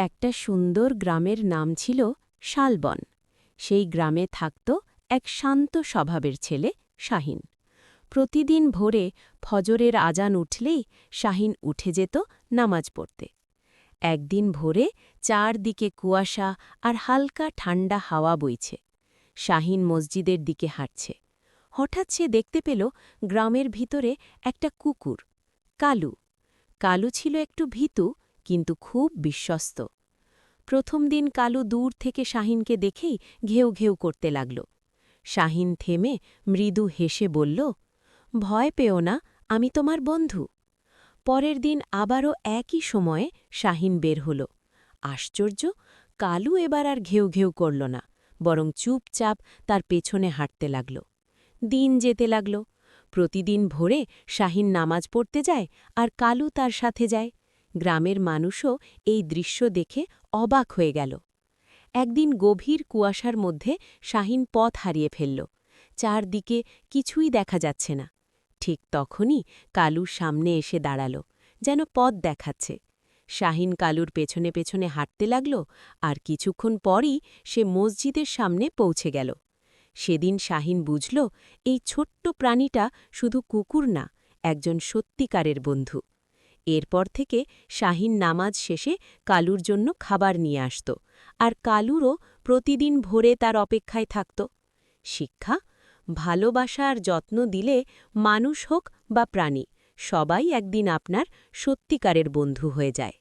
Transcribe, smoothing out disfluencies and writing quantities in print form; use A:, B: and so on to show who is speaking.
A: একটা সুন্দর গ্রামের নাম ছিল শালবন। সেই গ্রামে থাকত এক শান্ত স্বভাবের ছেলে শাহিন। প্রতিদিন ভোরে ফজরের আজান উঠলেই শাহিন উঠে যেত নামাজ পড়তে। একদিন ভোরে চারদিকে কুয়াশা আর হালকা ঠান্ডা হাওয়া বইছে। শাহিন মসজিদের দিকে হাঁটছে। হঠাৎ সে দেখতে পেল গ্রামের ভিতরে একটা কুকুর, কালু। কালু ছিল একটু ভীতু, কিন্তু খুব বিশ্বস্ত। প্রথম দিন কালু দূর থেকে শাহিনকে দেখেই ঘেউ ঘেউ করতে লাগল। শাহিন থেমে মৃদু হেসে বলল, ভয় পেও না, আমি তোমার বন্ধু। পরের দিন আবারও একই সময়ে শাহিন বের হল। আশ্চর্য, কালু এবার আর ঘেউ ঘেউ করল না, বরং চুপচাপ তার পেছনে হাঁটতে লাগল। দিন যেতে লাগল। প্রতিদিন ভোরে শাহিন নামাজ পড়তে যায় আর কালু তার সাথে যায়। গ্রামের মানুষও এই দৃশ্য দেখে অবাক হয়ে গেল। একদিন গভীর কুয়াশার মধ্যে শাহিন পথ হারিয়ে ফেলল। চারদিকে কিছুই দেখা যাচ্ছে না। ঠিক তখনই কালুর সামনে এসে দাঁড়াল, যেন পথ দেখাচ্ছে। শাহিন কালুর পেছনে পেছনে হাঁটতে লাগল, আর কিছুক্ষণ পরই সে মসজিদের সামনে পৌঁছে গেল। সেদিন শাহিন বুঝল, এই ছোট্ট প্রাণীটা শুধু কুকুর না, একজন সত্যিকারের বন্ধু। এরপর থেকে শাহিন নামাজ শেষে কালুর জন্য খাবার নিয়ে আসত, আর কালুরও প্রতিদিন ভোরে তার অপেক্ষায় থাকত। শিক্ষা: ভালোবাসা আর যত্ন দিলে মানুষ হোক বা প্রাণী, সবাই একদিন আপনার সত্যিকারের বন্ধু হয়ে যায়।